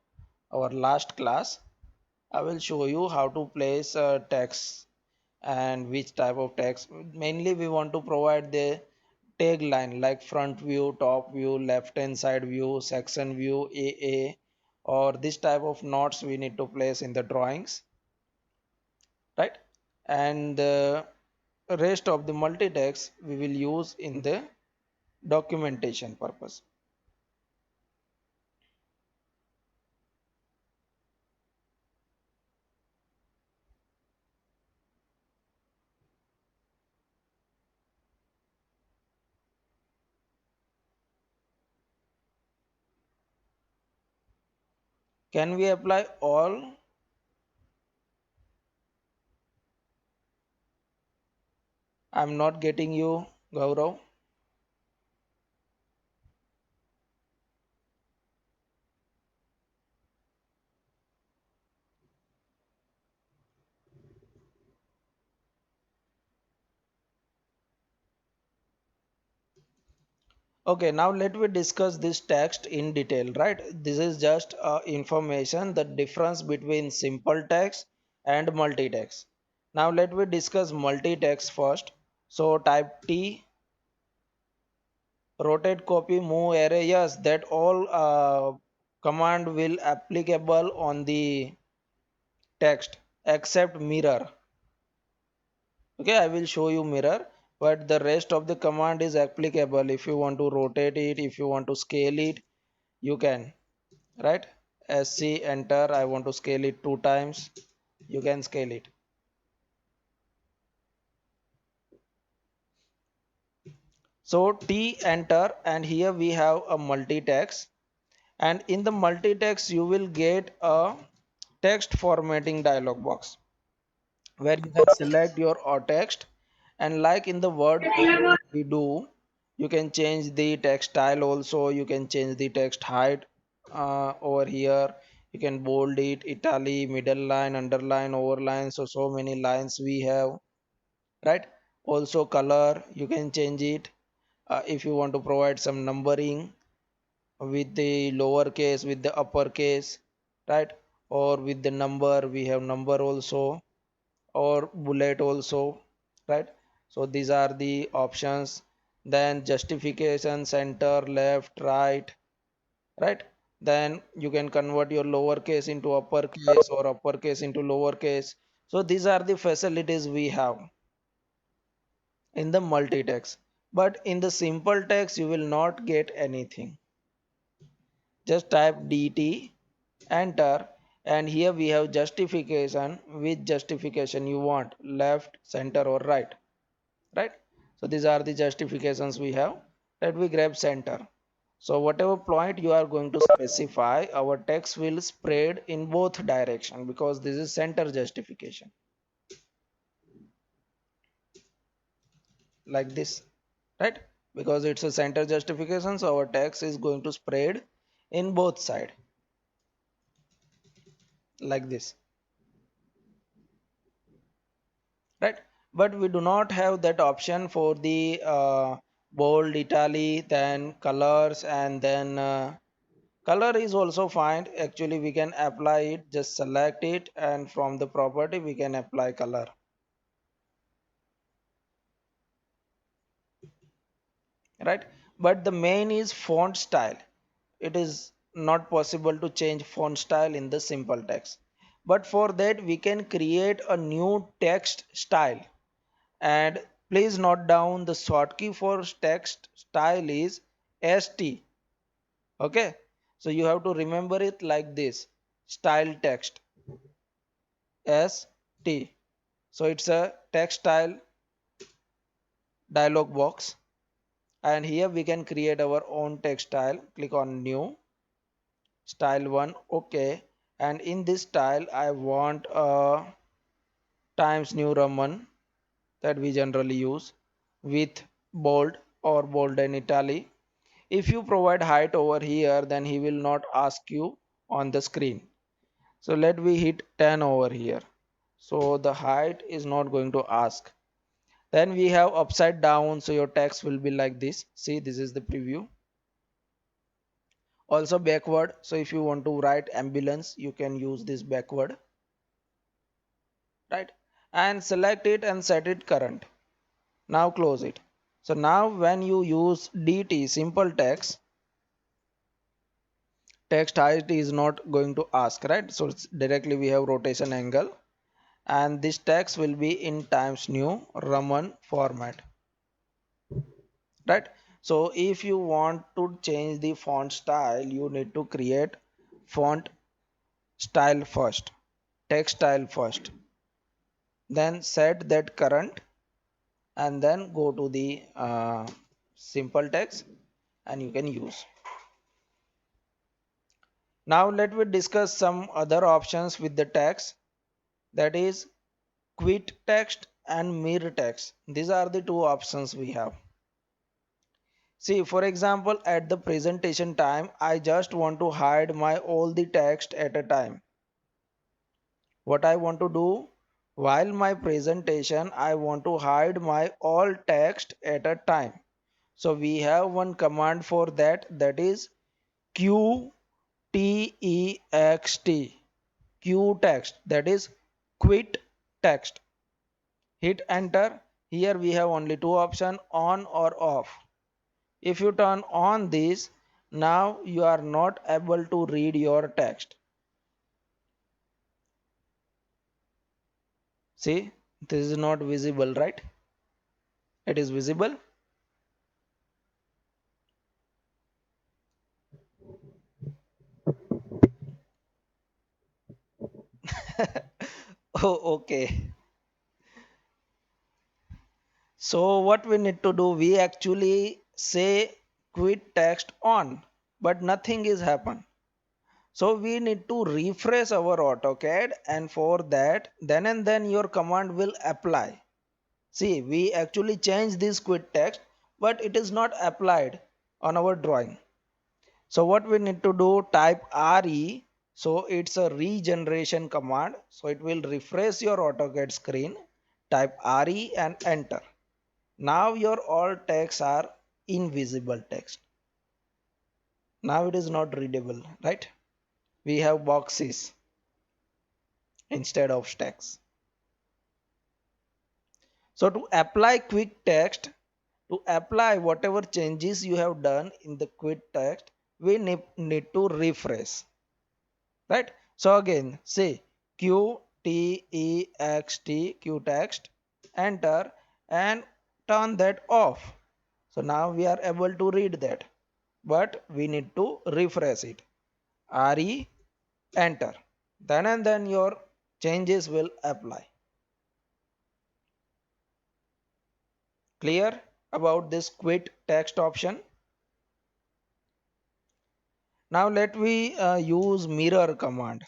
last class, I will show you how to place text and which type of text. Mainly we want to provide the tagline like front view, top view, left hand side view, section view, AA, or this type of notes we need to place in the drawings, right? And the rest of the multi-text we will use in the documentation purpose. Can we apply all? I'm not getting you, Gaurav. Okay, now let me discuss this text in detail, right? This is just information, the difference between simple text and multi-text. Now let me discuss multi-text first. So type T, rotate, copy, move, array. Yes, that all command will applicable on the text except mirror. Okay, I will show you mirror, but the rest of the command is applicable. If you want to rotate it, if you want to scale it, you can, right? SC enter, I want to scale it 2 times, you can scale it. So T enter, and here we have a multi-text, and in the multi-text you will get a text formatting dialog box where you can select your text, and like in the Word we do, you can change the text style also, you can change the text height over here, you can bold it, italic, middle line, underline, overline, so many lines we have, right? Also color you can change it, if you want to provide some numbering with the lowercase, with the uppercase, right? Or with the number, we have number also, or bullet also, right? So these are the options. Then justification, center, left, right? Then you can convert your lowercase into uppercase or uppercase into lowercase. So these are the facilities we have in the multi-text, but in the simple text you will not get anything. Just type dt, enter, and here we have justification, which justification you want, left, center, or right, right? So these are the justifications we have. Let me grab center. So whatever point you are going to specify, our text will spread in both direction because this is center justification, like this, right? Because it's a center justification, so our text is going to spread in both side, like this, right? But we do not have that option for the bold, italic, then colors, and then color is also fine. Actually we can apply it, just select it, and from the property we can apply color. right? But the main is font style. It is not possible to change font style in the simple text, but for that we can create a new text style. And please note down the short key for text style is st. Okay, so you have to remember it like this: style text, st. So it's a text style dialog box, and here we can create our own text style. Click on new, style 1, okay. And in this style I want a Times New Roman that we generally use with bold or bold in Italy. If you provide height over here, then he will not ask you on the screen. So let we hit 10 over here. So the height is not going to ask. Then we have upside down, so your text will be like this. See, this is the preview. Also backward, so if you want to write ambulance, you can use this backward, right? And select it and set it current. Now close it. So now when you use DT simple text height is not going to ask, right? So it's directly we have rotation angle, and this text will be in Times New Roman format, right? So if you want to change the font style, you need to create font style first, text style first, then set that current, and then go to the simple text and you can use. Now let me discuss some other options with the text, that is quit text and mirror text. These are the two options we have. See, for example, at the presentation time, I just want to hide my all the text at a time. What I want to do, while my presentation, I want to hide my all text at a time. So we have one command for that, that is Q T E X T. Q text, that is quit text. Hit enter. Here we have only two options, on or off. If you turn on this, now you are not able to read your text. See, this is not visible, right? It is visible. Oh, okay. So what we need to do, we actually say quit text on, but nothing is happen. So we need to refresh our AutoCAD, and for that, then and then your command will apply. See, we actually change this quit text, but it is not applied on our drawing. So what we need to do, type RE. So it's a regeneration command. So it will refresh your AutoCAD screen. Type RE and enter. Now your all text are invisible text. Now it is not readable, right? We have boxes instead of stacks. So to apply quick text, to apply whatever changes you have done in the quick text, we need to refresh, right? So again, say Q T E X T, Q text, enter, and turn that off. So now we are able to read that, but we need to refresh it. RE, enter. Then and then your changes will apply. Clear about this quit text option? Now let me use mirror command.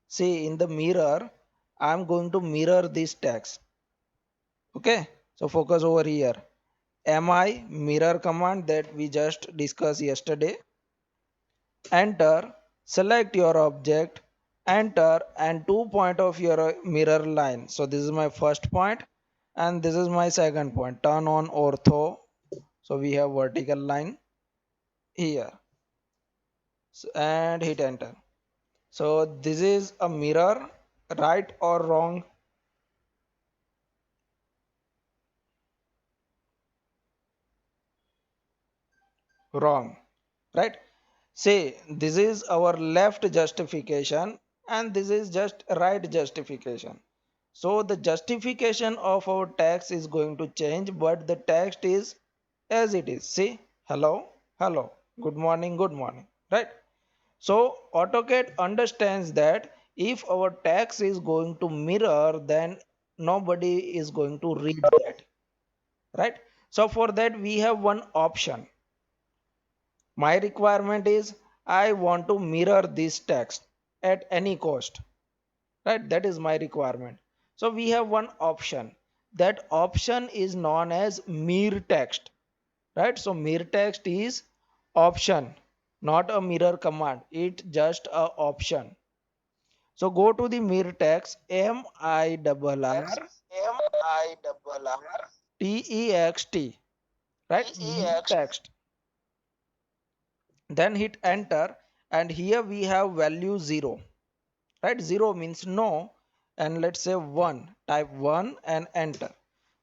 See, in the mirror, I'm going to mirror this text. Okay, so focus over here. Mi mirror command that we just discussed yesterday. Enter, select your object, enter, and 2 point of your mirror line. So this is my first point, and this is my second point. Turn on ortho. So we have vertical line here. And hit enter. So this is a mirror, right or wrong? Wrong, right? Say this is our left justification and this is just right justification. So the justification of our text is going to change, but the text is as it is. See, hello, hello, good morning, right? So AutoCAD understands that if our text is going to mirror, then nobody is going to read that, right? So for that we have one option. My requirement is I want to mirror this text at any cost, right? That is my requirement. So we have one option. That option is known as mirror text, right? So mirror text is option, not a mirror command. It just a option. So go to the mirror text, text, right? Mirror text. Then hit enter, and here we have value 0, right? 0 means no, and let's say 1, type 1 and enter.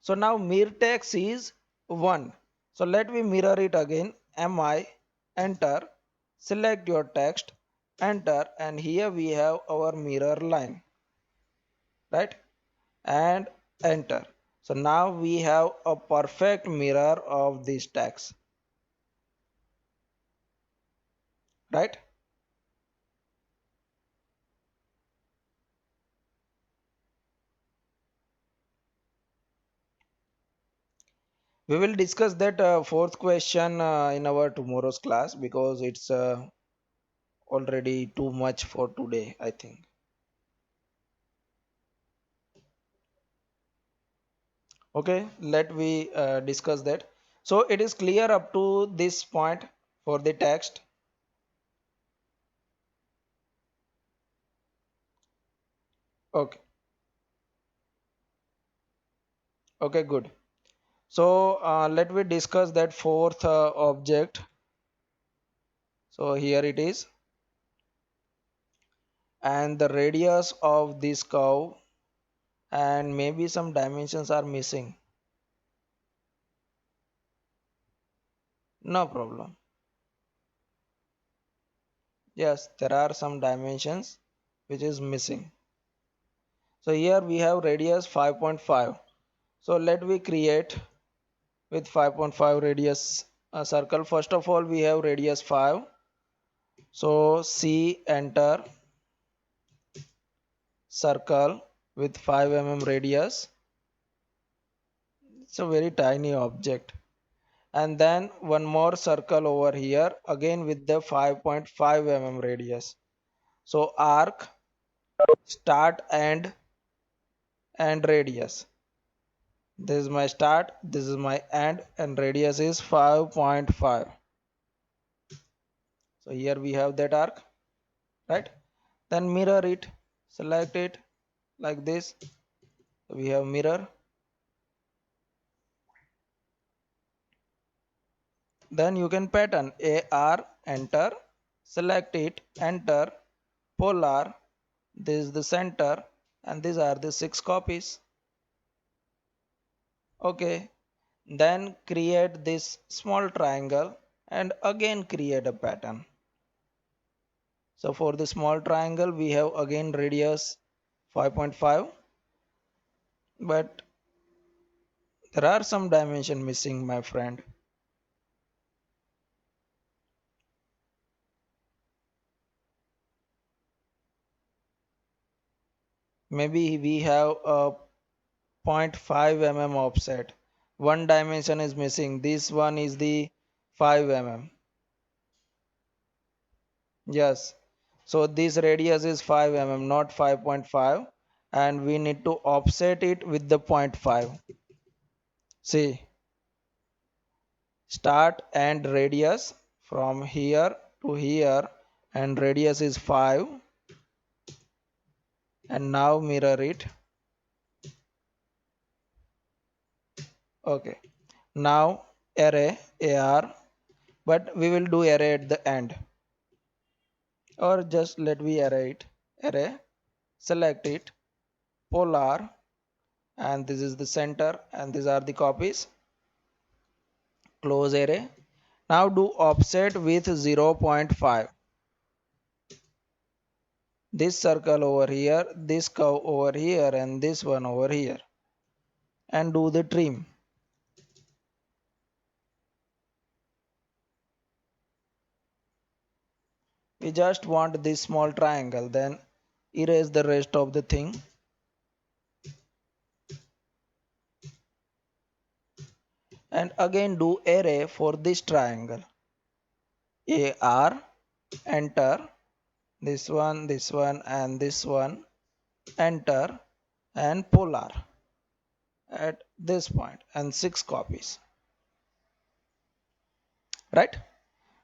So now mirror text is 1. So let me mirror it again, mi, enter, select your text, enter, and here we have our mirror line, right? And enter. So now we have a perfect mirror of this text, right? We will discuss that fourth question in our tomorrow's class, because it's already too much for today, I think. Okay, let we discuss that. So it is clear up to this point for the text. Okay, okay, good. So let we discuss that fourth object. So here it is, and the radius of this curve, and maybe some dimensions are missing. No problem. Yes, there are some dimensions which is missing. So here we have radius 5.5. So let we create with 5.5 radius a circle. First of all, we have radius 5. So C, enter, circle with 5 mm radius. It's a very tiny object. And then one more circle over here again with the 5.5 mm radius. So arc, start, and radius. This is my start, this is my end, and radius is 5.5. So here we have that arc, right? Then mirror it, select it like this. We have mirror. Then you can pattern AR, enter, select it, enter, polar. This is the center, and these are the 6 copies. Okay. Then create this small triangle and again create a pattern. So for the small triangle, we have again radius 5.5, but there are some dimension missing, my friend. Maybe we have a zero point 0.5 mm offset. One dimension is missing. This one is the 5 mm. Yes. So this radius is 5 mm, not 5.5. And we need to offset it with the 0.5. See, start and radius from here to here, and radius is 5. And now mirror it. Okay. Now array AR, but we will do array at the end, or just let me array it. Array, select it, polar, and this is the center, and these are the copies. Close array. Now do offset with 0.5. This circle over here, this curve over here, and this one over here, and do the trim. We just want this small triangle, then erase the rest of the thing. And again do array for this triangle. AR, enter, this one, and this one, enter, and polar at this point, and 6 copies. Right?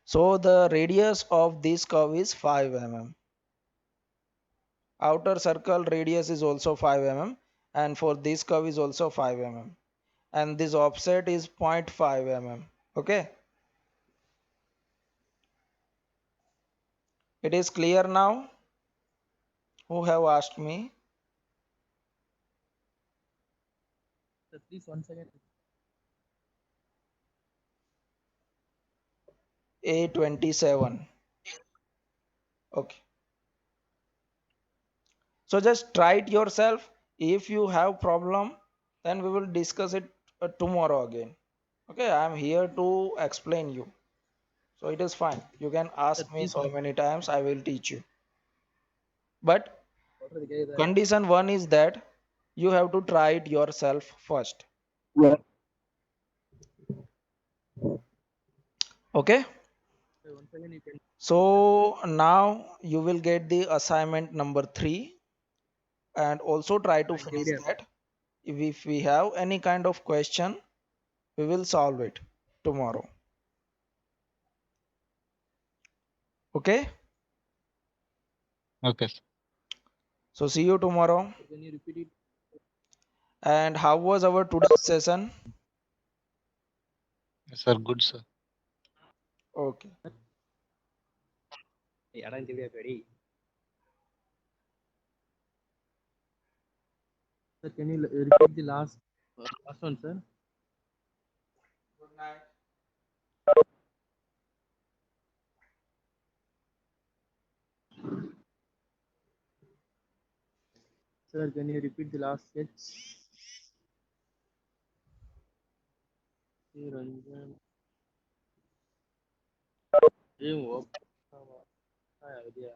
So the radius of this curve is 5 mm. Outer circle radius is also 5 mm, and for this curve is also 5 mm, and this offset is 0.5 mm. Okay, it is clear now? Who have asked me? Sir, please once again. A27. Okay, so just try it yourself. If you have problem, then we will discuss it tomorrow again. Okay, I am here to explain you, so it is fine. You can Sir, ask me please so once many times, I will teach you. But again. condition one is that you have to try it yourself first. Yeah. Okay, Sir, once again you can. so now you will get the assignment number 3, and also try to Thank you, finish dear. that. If we have any kind of question, we will solve it tomorrow. Okay, Okay, sir. so see you tomorrow. Sir, can you repeat it? And how was our today's session? Yes, sir. Good, sir. Okay, Yadan TV ready. Sir, can you repeat the last one, sir? good night. Sir, can you repeat the last sketch? Ranjan. Dream work. Idea.